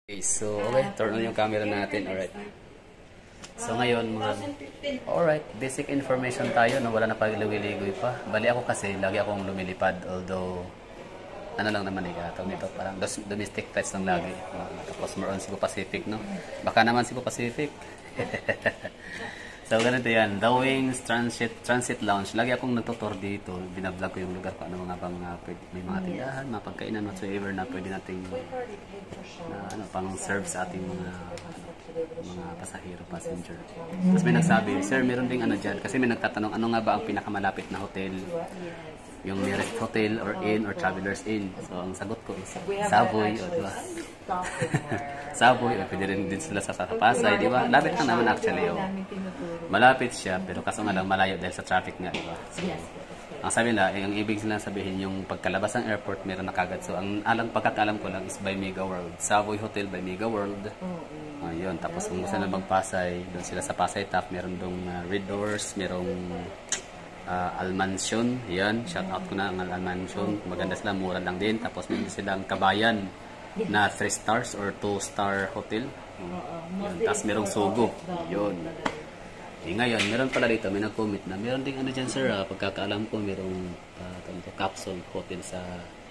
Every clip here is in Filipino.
Okay, so turn on yung camera natin. Alright. So ngayon, alright, basic information tayo na wala na pagliligoy pa. Bali ako kasi, lagi akong lumilipad. Although, ano lang naman tawag nito, parang domestic flights lang lagi. Tapos more on Cebu Pacific, no? Baka naman Cebu Pacific. So ganito yan, The Wings Transit Lounge. Lagi akong nagtutur dito, binablog ko yung lugar ko, ano mga bang may mga tindahan, mga pagkainan, whatsoever na pwede nating pang serve sa ating mga pasahero, passenger. Tapos may nagsabi, sir, meron ding ano dyan, kasi may nagtatanong, ano nga ba ang pinakamalapit na hotel? Yung nearest hotel or inn or traveler's inn. So ang sagot ko is Savoy, o diba? Saboy, o pwede rin din sila sa Pasay, di ba? Lapit lang naman actually, o. Malapit siya, pero kaso nga lang malayo dahil sa traffic nga, di ba? So, ang sabi nila, ang ibig nila sabihin, yung pagkalabas ng airport, meron na kagad. So, ang pagkakalam ko lang is by Mega World. Savoy Hotel by Mega World. Yun. Tapos kung gusto na bang Pasay, doon sila sa Pasay Top, meron dong Red Doors, merong Almansion. Yan, shout out ko na ang Almansion. Maganda sila, mura lang din. Tapos meron silang Kabayan na 3 stars or 2-star hotel. Yun. Tapos merong Sogo. Yun. Ngayon, meron pala dito, may nag-comment na meron ding ano dyan sir, pagkakaalam ko merong capsule hotel sa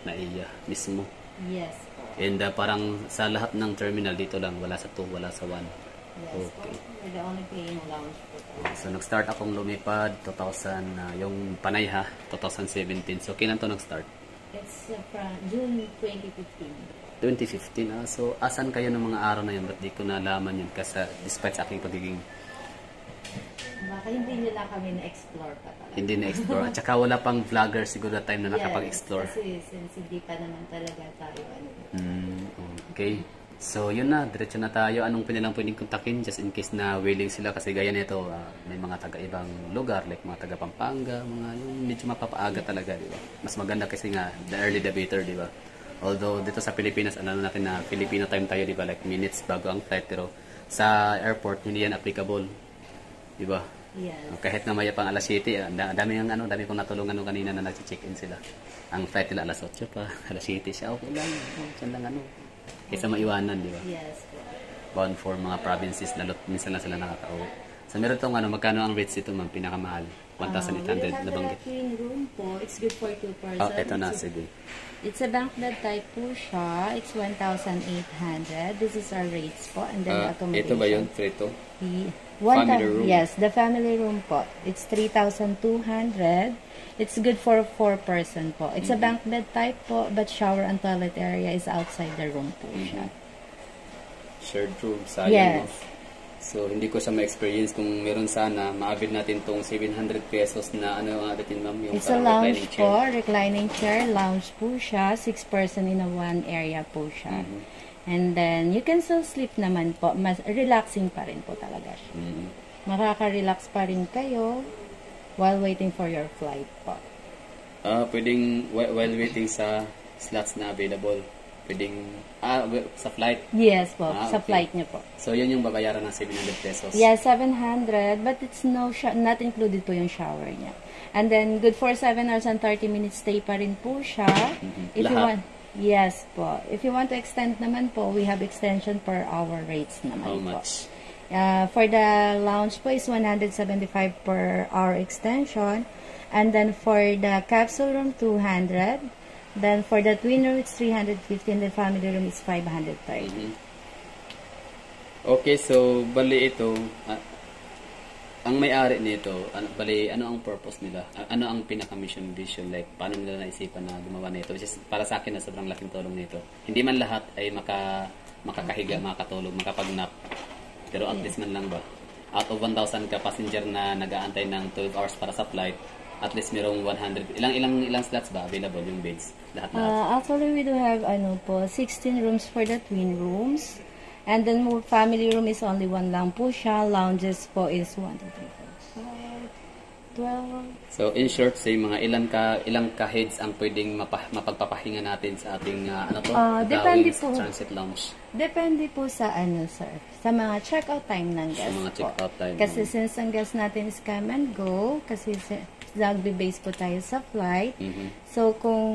Naiya mismo. Yes. And parang sa lahat ng terminal dito lang, wala sa 2, wala sa 1. Yes. Okay. We're the only paying lounge po. So nag-start akong lumipad 2000, yung Panay 2017. So kailan to nag-start? It's from June 2015. 2015. So asan kayo ng mga araw na yun? Ba't di ko nalaman yun? Kasi despite sa aking pagiging baka hindi nila kami na-explore pa talaga. Hindi na-explore. At saka wala pang vlogger siguro na time na nakapag-explore. Kasi since hindi pa naman talaga tayo Okay. So yun na, diretso na tayo. Anong pwedeng kontakin just in case na willing sila kasi gaya nito, may mga taga-ibang lugar like mga taga Pampanga, mga yung medyo mapapaaga talaga, di ba? Mas maganda kasi nga the early the better, di ba? Although dito sa Pilipinas, ano natin na Filipino time tayo, di ba? Like minutes bago ang flight, pero sa airport hindi yan applicable. Di ba? Yes. Kahit na maya pang alas 7, dami kong natulungan nung kanina na nag-check-in sila. Ang flight nila alas 8 pa, alas 7 siya, okay lang. Diyan lang kaysa maiwanan, di ba? Yes. Bound for mga provinces, lalo minsan lang sila nakaka-uwi. So meron itong magkano ang rates ito ma'am, pinakamahal? 1,800 na banggit. Twin room po, it's good for 2 persons. Oh, ito na, sige. It's a bunk bed type po siya. It's 1,800. This is our rates po. And then accommodation. Ito ba yun? 3 to? Family room? Yes, the family room po. It's 3,200. It's good for 4 person po. It's a bunk bed type po, but shower and toilet area is outside the room po siya. Shared room, sayang. Yes. So, hindi ko siya ma-experience. Kung meron sana, ma-avail natin itong 700 pesos na ano ang atin, ma'am? Yung it's a lounge po, reclining chair, lounge po siya. 6 person in a 1 area po siya. And then, you can still sleep naman po. Mas relaxing pa rin po talaga siya. Makaka-relax pa rin kayo while waiting for your flight po. Pwedeng, while waiting sa slots na available, pwedeng, sa flight? Yes po, sa okay. flight niyo po. So, yun yung babayaran ng 700 pesos? Yeah, 700, but it's not included po yung shower niya. And then, good for 7 hours and 30 minutes stay pa rin po siya. If you want, yes po. If you want to extend naman po, we have extension per hour rates naman po. How much? For the lounge po is 175 per hour extension. And then for the capsule room, 200. Then for the twin room, it's 350. And the family room is 530. Okay, so bali ito, ang may-ari nito, ano ang purpose nila? Ano ang pinaka-mission vision? Like, paano nila naisipan na gumawa nito? Which is, para sa akin na sobrang laking tulong nito. Hindi man lahat ay makakahiga, makakatulog, makapag-nap. Pero at least man lang ba? Out of 1,000 ka passenger na nag-aantay ng 12 hours para sa flight, at least merong 100. Ilang slots ba available yung beds? Lahat. Actually, we do have 16 rooms for the twin rooms. And then family room is only 1 lang po siya. Lounges po is 1, 2, 3, 4, 5, 12. So in short, say mga ilang ka heads ang pwedeng mapagpapahinga natin sa ating depende po. Transit Lounge. Depende po sa sir. Sa mga check-out time ng guest. Sa mga check-out time. Kasi since ang guest natin is come and go, kasi nagbe-base po tayo sa flight. So kung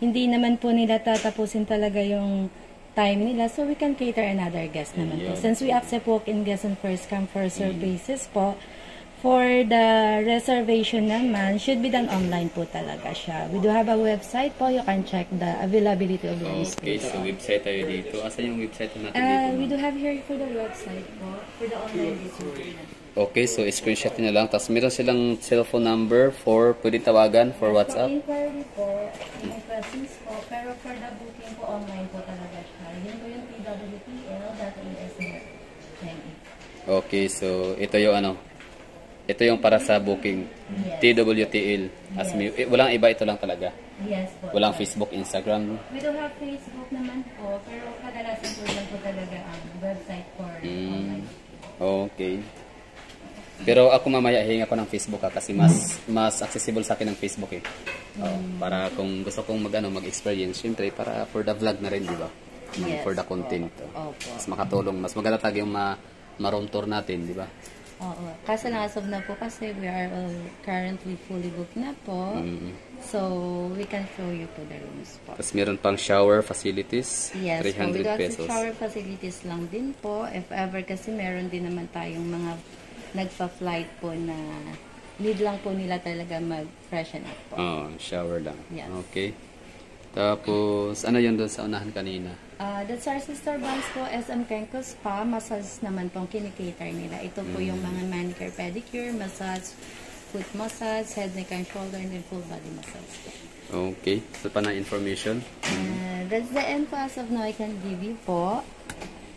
hindi naman po nila tatapusin talaga yung time nila, so we can cater another guest naman po. Since we accept walk-in guests on first come, first serve basis po, for the reservation naman, should be done online po talaga siya. We do have a website po. You can check the availability of rooms. Okay, so website tayo dito. Asan yung website natin dito? We do have here for the website po, for the online booking. Okay, so screenshot nyo lang. Tapos meron silang cellphone number for pwede tawagan for WhatsApp. For inquiry po, may questions po, pero for the booking po, online po talaga siya. Yun po yung pwtl.as.me. Okay, so ito yung ano. Ito yung para sa booking. Yes. TWTL. As walang iba, ito lang talaga. Yes po. Walang Facebook, Instagram. We do have Facebook naman po, pero kadalasan po lang po talaga ang website for online. Okay. Pero ako mamaya hinga ko ng Facebook kasi mas accessible sa akin ng Facebook eh. Para kung gusto kong mag-experience, syempre para for the vlog na rin, di ba? Yes, For the content. Opo. Mas makatulong, mas maganda talaga yung ma-room tour natin, di ba? Oo. Kaso nasab na po kasi we are currently fully booked na po. So, we can show you po the rooms po. Tapos meron pang shower facilities, Yes po. We 300 got pesos. shower facilities lang din po. If ever kasi meron din naman tayong mga nagpa-flight po na need lang po nila talaga mag-freshen up po. Shower lang. Yes. Okay. Tapos, ano yun doon sa unahan kanina? That's our sister branch po, SM Kenko Spa. Massage naman pong kinikater nila. Ito po yung mga manicure, pedicure, massage, foot massage, head, neck, and shoulder, and then full body massage po. Okay. So, pa na information? That's the info as of now I can give you po.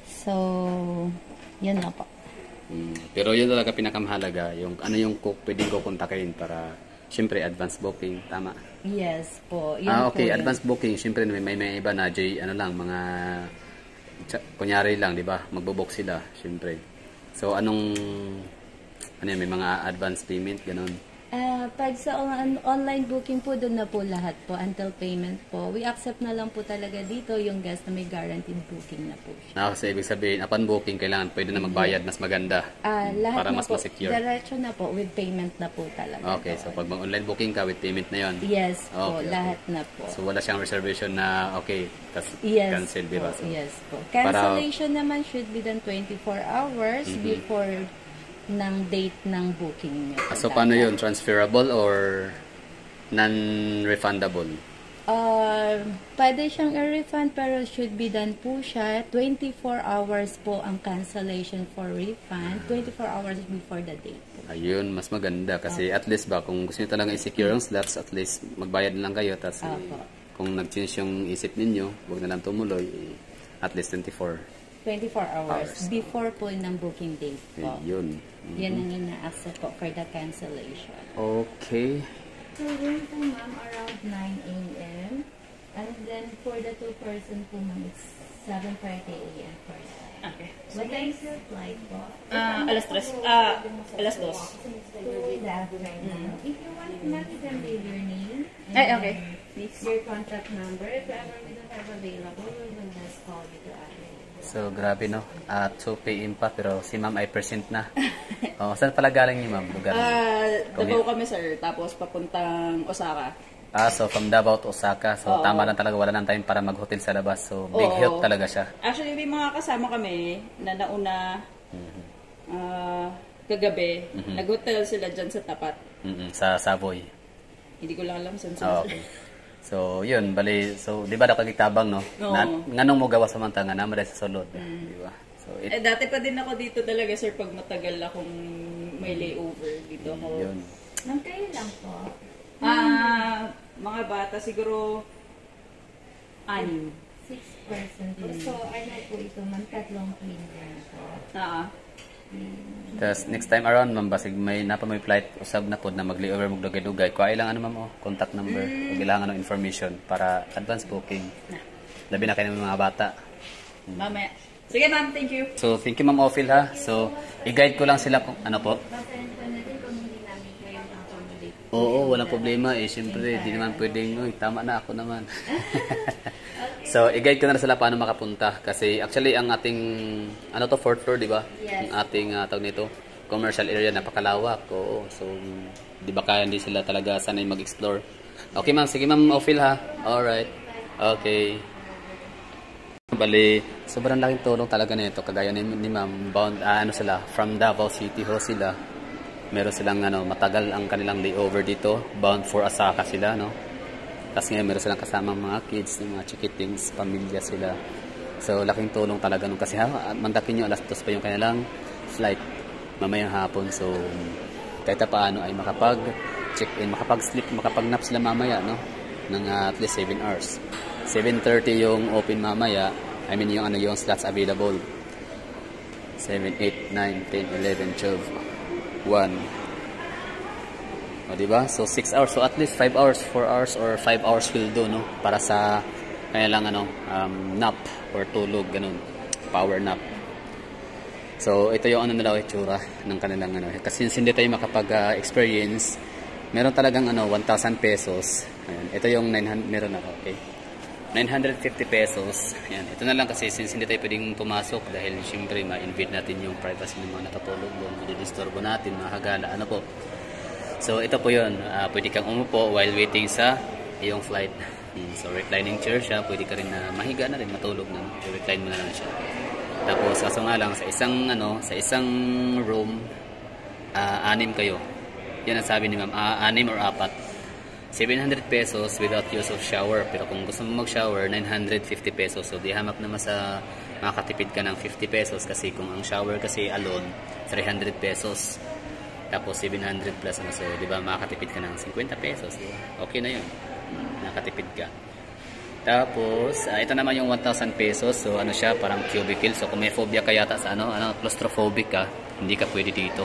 So, yun na po. Pero yun talaga pinakamahalaga, yung ano yung pwedeng ko kontakin para syempre advance booking, tama? Yes po. Yun Okay, po yun. advance booking, syempre may iba na mga kunyari lang, di ba? Magbo-book sila, syempre. So may mga advance payment ganun. Pag sa online booking po, doon na po lahat po until payment po. We accept na lang po talaga dito yung guest na may guaranteed booking na po siya. Kasi ibig sabihin, upon booking, kailangan pwede na magbayad, mas maganda. Lahat para na mas po, ma-secure. diretso na po, with payment na po talaga. Okay, so pag mag-online booking ka, with payment na yon. Yes po, Okay. lahat na po. So wala siyang reservation na okay, tas Yes cancel, di ba? po, So, yes po. Cancellation naman should be done 24 hours before ng date ng booking nyo. so paano yun? Transferable or non-refundable? Pwede siyang i-refund pero should be done po siya. 24 hours po ang cancellation for refund. 24 hours before the date po. Ayun, mas maganda kasi at least ba kung gusto niyo talaga i-secure yung slots, at least magbayad na lang kayo tas kung nag-change yung isip ninyo, huwag na lang tumuloy, at least 24 hours before po ng booking date po. Yun. Yan ang ina-accept po for the cancellation. Okay. So, room po ma'am around 9 a.m. And then for the 2-person po ma'am, it's 7:30 a.m. for that. Okay. What time is your flight po? Alas 3. Alas 2. To the afternoon. If you want, ma'am, you can leave your name. And Ay, okay. Please. your contact number. If ever we don't have available, we will just call you to ask. So, grabe no. 2 p.m. pa, pero si ma'am ay present na. Saan pala galing niyo ma'am? Lugar niyo? Davao kami, sir. Tapos papuntang Osaka. So from Davao to Osaka. So, tama lang talaga. Wala nang time para mag-hotel sa labas. So, big help talaga siya. Actually, may mga kasama kami na nauna kagabi. Nag-hotel sila dyan sa tapat. Sa Savoy. Hindi ko lang alam saan sila. Okay. So, yun, bali, so, di ba nakagitabang, no? Oo. Nganong mo gawa sa mantanga, naman sa sulod, di ba? So, Dati pa din ako dito talaga, sir, pag matagal akong may layover dito ako. yun. Nang kayo lang po. Mga bata, siguro 6. 6% po. So, ano po ito, ma'am, 3 queen din po. Tapos, next time around, ma'am, basig may flight, usab na po na mag-layover, magdugay-dugay. Kung ilang ma'am, contact number, kung ilang information para advance booking. Labi na kayo ng mga bata. Mamaya. Sige, ma'am. Thank you. So, thank you, Ma'am Ophil, ha? So, i-guide ko lang sila kung ano po. Pasensya na din kung hindi namin kayo accommodate. Oo, walang problema eh. Siyempre, di naman pwedeng, uy, tama na ako naman. So, i-guide ko na sila paano makapunta. Kasi, actually, ang ating, 4th floor, di ba? Yes. Ang ating, tawag nito, commercial area, napakalawak. Oo, so, di ba kaya hindi sila talaga sanay mag-explore? Okay, ma'am. Sige, Ma'am Ophil, ha? Alright. Okay. Bali, sobrang laking tulong talaga nito. Kagaya ni Ma'am, bound, ano sila, from Davao City ho sila. Meron silang matagal ang kanilang layover dito. Bound for Osaka sila, no? Tapos ngayon meron silang kasamang mga kids, mga chikitings, pamilya sila. So, laking tulong talaga nung kasi mandakin nyo, alas 2 pa yung kanilang flight mamayang hapon. So, kahit paano ay makapag-check-in, makapag-sleep, makapag-nap sila mamaya, no? Ng at least 7 hours. 7:30 yung open mamaya. I mean, yung slots available. 7, 8, 9, 10, 11, 12, 1. O, diba? So, 6 hours. So, at least 5 hours, 4 hours, or 5 hours will do, no? Para sa kanilang, nap or tulog, ganun. Power nap. So, ito yung nila itsura ng kanilang, Kasi hindi tayo makapag-experience, meron talagang, 1,000 pesos. Ayan. Ito yung 900, meron ako, okay? 950 pesos. Ayan. Ito na lang kasi since hindi tayo pwedeng pumasok dahil syempre ma-invade natin yung privacy ng mga natutulog doon. Hindi-disturbo natin, mga hagala. Ano po? So, ito po yun. Pwede kang umupo while waiting sa iyong flight. So, reclining chair siya. Pwede ka rin na mahiga na rin, matulog na. Recline mo na lang siya. Tapos, kaso nga lang, sa isang room, 6 kayo. Yan ang sabi ni Ma'am, 6 or 4. 700 pesos without use of shower. Pero kung gusto mo mag-shower, 950 pesos. So, di hamak naman sa makakatipid ka ng 50 pesos kasi kung ang shower kasi alone, 300 pesos. Tapos, 700 plus. So, di ba, makakatipid ka ng 50 pesos. Diba? Okay na yun. Nakatipid ka. Tapos, ito naman yung 1,000 pesos. So, siya, parang cubicle. So, kung may phobia ka yata sa claustrophobic ka, hindi ka pwede dito.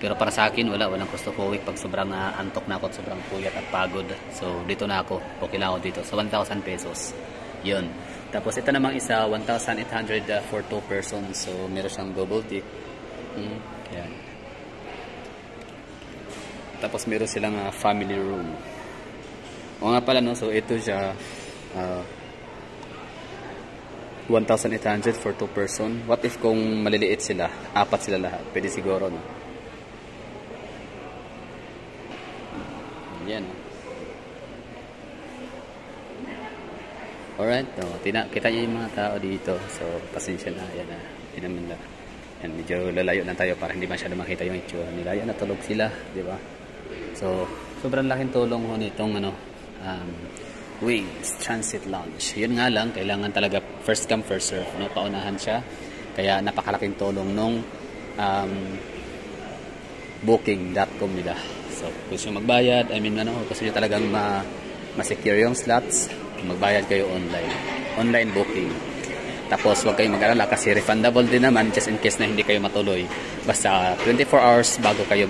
Pero para sa akin, walang claustrophobic pag sobrang antok na ako at sobrang puyat at pagod. So, dito na ako. Okay lang ako dito. So, 1,000 pesos. Yun. Tapos, ito namang isa, 1,800 for 2 persons. So, meron siyang double deck. Yan. Tapos, meron silang family room. O nga pala, no? So, ito siya, 1,800 for 2 person. What if kung maliliit sila? 4 sila lahat. Pwede siguro, no? Yan. Alright. So, kita niyo yung mga tao dito. So, pasensya na. Yan na. Hindi naman na. Yan, medyo lalayo na tayo para hindi masyado makita yung itsura nila. Yan, natulog sila. Diba? So, sobrang laking tulong ho nitong Wings Transit Lounge. Yun nga lang, kailangan talaga first come, first serve. No? Paunahan siya. Kaya napakalaking tulong nung booking.com nila. So, gusto nyo magbayad, gusto nyo talagang ma-secure yung slots, magbayad kayo online. Online booking. Tapos, huwag kayong mag-alala kasi refundable din naman just in case na hindi kayo matuloy. Basta 24 hours bago kayo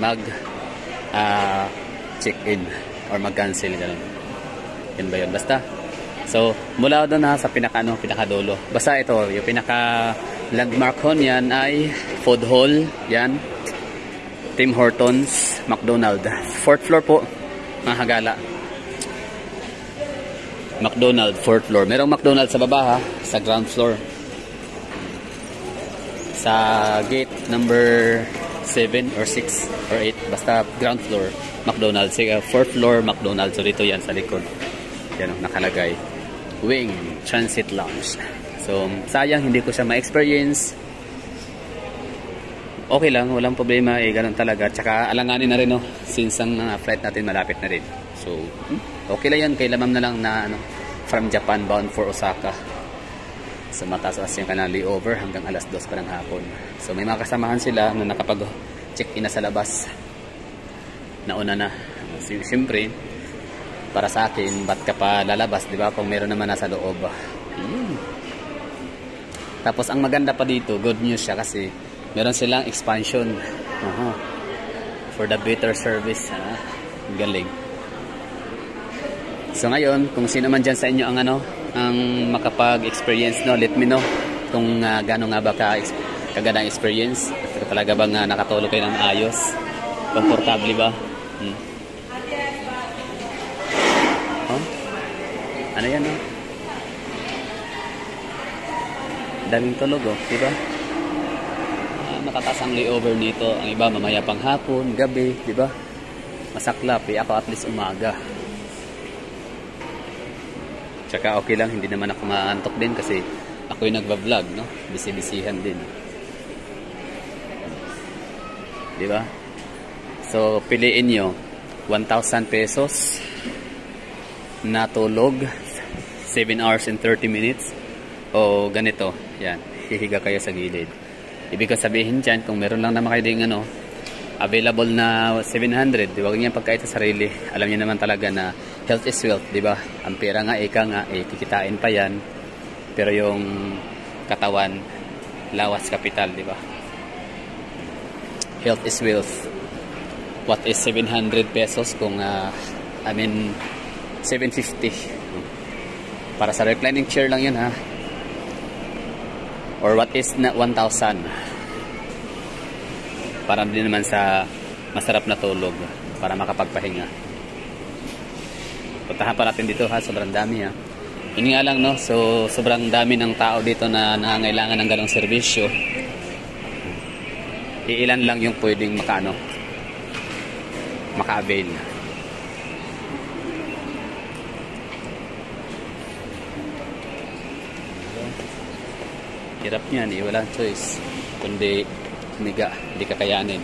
check-in or mag-cancel. Ganun. Yan ba yun? Basta. So, mula doon sa pinakadulo. Basta ito, yung pinaka-landmark ho niyan ay Food Hall. Yan. Tim Hortons, McDonald's. 4th floor po, mga hagala. McDonald's, 4th floor. Merong McDonald's sa baba sa ground floor. Sa gate number 7 or 6 or 8, basta ground floor, McDonald's. 4th floor, McDonald's. So dito yan sa likod. Yan nakalagay. Wing Transit Lounge. So, sayang hindi ko siya ma-experience. Okay lang, walang problema, ganun talaga. Tsaka alanganin na rin, since ang flight natin malapit na rin. So, okay lang yan. Kailangan na lang na from Japan bound for Osaka. So, mataas yung kanilang layover hanggang alas 2 pa ng hapon. So, may mga kasamahan sila na nakapag-check-in na sa labas. Nauna na. Siyempre, para sa akin, ba't ka pa lalabas, di ba? Kung meron naman nasa loob. Tapos, ang maganda pa dito, good news siya kasi meron silang expansion for the better service. Galing. So ngayon, kung sino man dyan sa inyo ang makapag-experience, let me know kung gano'n nga ba kagandang experience. Pero talaga bang nakatulog kayo ng ayos? Komportable ba? Ano yan, daming tulog, diba? Nakataas ang layover nito. Ang iba mamaya pang hapon, gabi, di ba? Masaklap, ako at least umaga. Tsaka okay lang, hindi naman ako maantok din kasi ako yung nagba-vlog, no? Bisi-bisihan din. Di ba? So, piliin nyo 1,000 pesos na tulog 7 hours and 30 minutes o ganito, yan, hihiga kayo sa gilid. Ibig sabihin dyan, kung meron lang naman kayo ding available na 700, huwag niya pagkait sa sarili. Alam niyo naman talaga na health is wealth, di ba? Ang pera nga, ika nga, kikitain pa yan. Pero yung katawan, lawas kapital, di ba? Health is wealth. What is 700 pesos kung, 750. Para sa reclining chair lang yun, ha? Or what is na 1,000? Para din naman sa masarap na tulog para makapagpahinga. Puntahan pa natin dito, ha? Sobrang dami, ha? Yun nga lang, no? So, sobrang dami ng tao dito na nangangailangan ng ganong serbisyo. Iilan lang yung pwedeng maka-avail. Hirap niyan, walang choice kundi humiga, hindi kakayanin.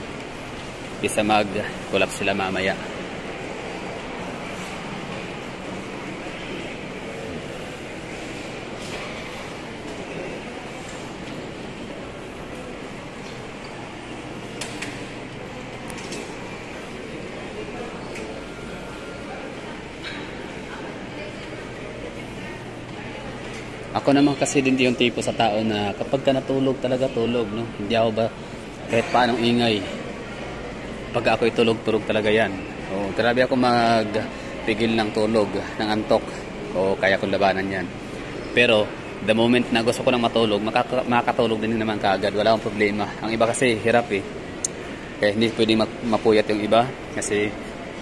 Bisa mag-collapse sila mamaya. Ako naman kasi din yung tipo sa tao na kapag ka natulog talaga tulog, no? Hindi ako ba kahit paanong ingay. Pag ako'y tulog talaga yan. O, grabe ako magpigil ng tulog, ng antok. O kaya kong labanan yan. Pero the moment na gusto ko lang matulog, makakatulog din naman kaagad. Wala akong problema. Ang iba kasi hirap eh. Kaya hindi pwedeng mapuyat yung iba kasi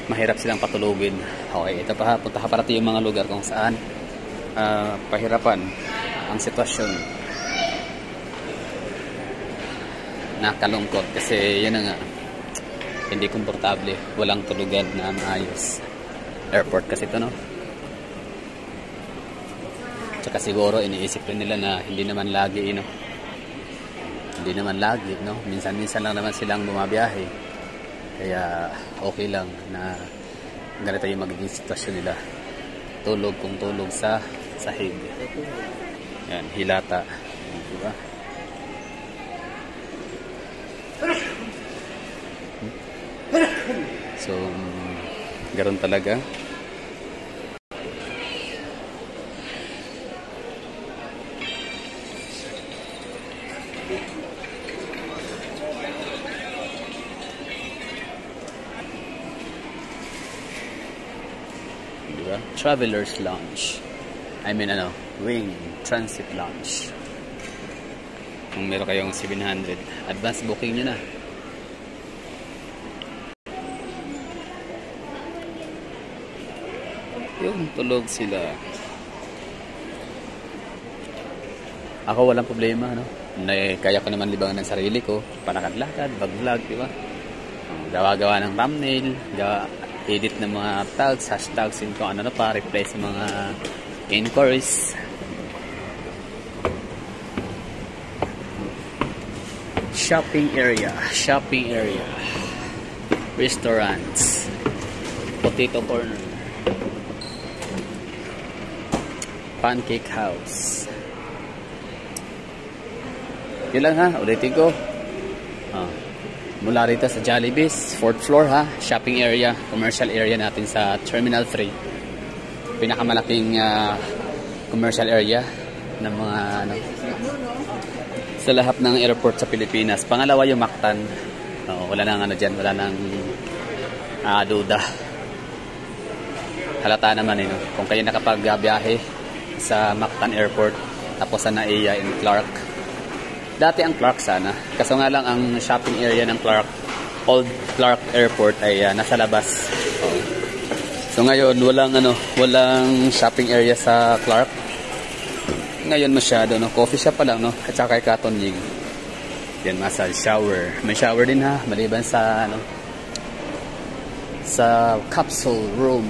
mahirap silang patulugin. Okay, ito pa, punta pa natin yung mga lugar kung saan pahirapan ang sitwasyon. Nakalungkot kasi yun na nga, hindi komportable, walang tulugan na maayos. Airport kasi ito, no? Tsaka siguro iniisip rin nila na hindi naman lagi, no? Hindi naman lagi, no? Minsan-minsan lang naman silang bumabiyahe. Kaya okay lang na ganito yung magiging sitwasyon nila. Tulog kung tulog sa sahig. Yan, hilata. Diba? So, ganoon talaga. Diba? Traveler's Lounge. Wing Transit Lounge. Kung meron kayong 700, advance booking nyo na. Yung tulog sila. Ako walang problema, no? Kaya ko naman libangan ng sarili ko. Palakad-lakad, vlog, di ba? Gawa-gawa ng thumbnail, edit ng mga tags, hashtags, yun kung ano pa, reply sa mga inquiries. Shopping area, restaurants, potato corner, pancake house. Yun lang, ha, ulitin ko. Mula rito sa Jollibee's 4th floor, ha, shopping area, commercial area natin sa Terminal 3. Pinakamalaking commercial area ng mga sa lahat ng airport sa Pilipinas. Pangalawa yung Mactan. Wala nang dyan, wala nang duda. Halata naman no? Kung kayo nakapagbiyahe sa Mactan Airport tapos sa Naiya in Clark. Dati ang Clark sana. Kaso nga lang ang shopping area ng Clark, Old Clark Airport ay nasa labas. So ngayon walang shopping area sa Clark. Ngayon masyado, no? Coffee shop pa lang, no? At saka kay Cotton Ying. Yan, massage, shower. May shower din, ha? Maliban sa, sa capsule room.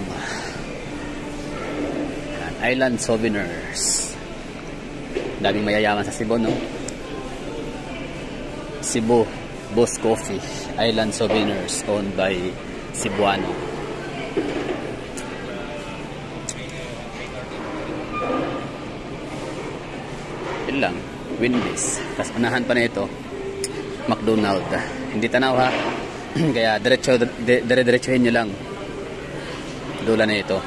Yan. Island Souvenirs. Daming mayayaman sa Cebu, no? Cebu Boss Coffee, Island Souvenirs, owned by Cebuano. Yun lang, Wendy's. Tapos unahan pa na ito, McDonald's. Hindi tanaw ha. Kaya dire-diretsuhin nyo lang. Dula na ito.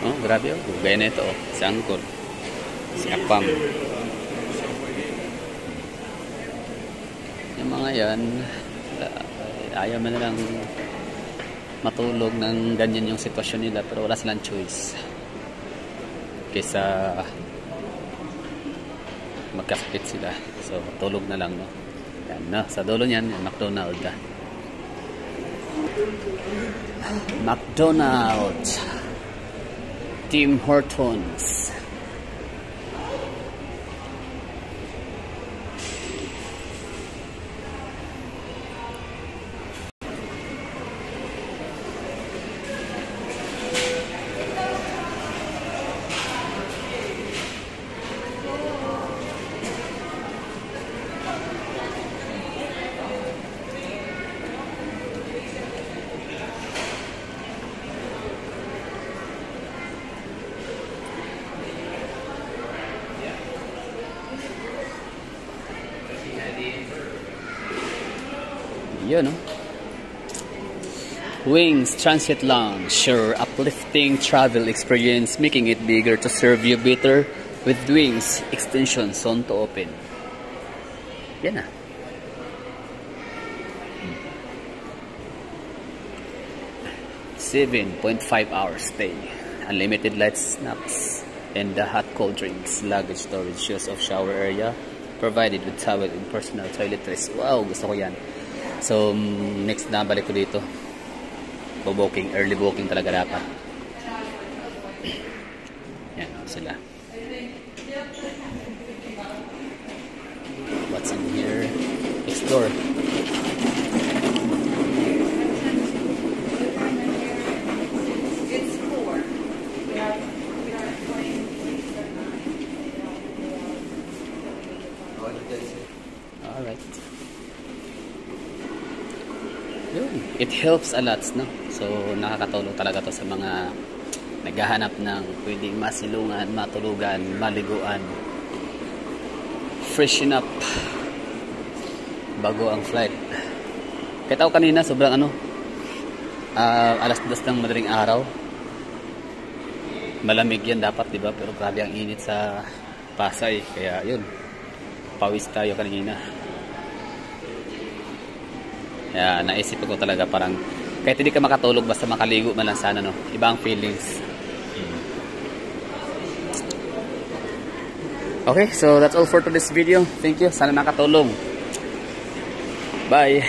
Oh, grabe oh. Gaya na ito oh. Si Angkor. Si Apam. Yung mga yan, ayaw man na lang matulog ng ganyan yung sitwasyon nila, pero wala silang choice. Kaysa magkasakit sila. So, tulog na lang, no? Yan, no? Sa dulo niyan, McDonald's. McDonald's. Tim Hortons. Yun, no? Wings Transit Lounge, your uplifting travel experience, making it bigger to serve you better with Wings extension soon to open. Yan na. 7.5 hours stay, unlimited light snacks, and the hot cold drinks, luggage storage, use of shower area, provided with towel and personal toiletries. Wow, gusto ko yan. So, next na balik ko dito. Booking, early booking talaga dapat. Yan, sila. What's in here? Explore. It's 4. Alright. It helps a lot, no? So, nakakatulong talaga to sa mga naghahanap ng pwedeng masilungan, matulugan, maliguan, freshen up bago ang flight. Kahit ako kanina, sobrang alas 2 ng madaling araw. Malamig yan dapat, di ba? Pero grabe ang init sa Pasay. Kaya yun, pawis tayo kanina. Kaya naisip ko talaga parang kahit hindi ka makatulog basta makaligo man lang sana, no? Iba ang feelings. Okay, so that's all for today's video. Thank you. Sana nakatulong. Bye.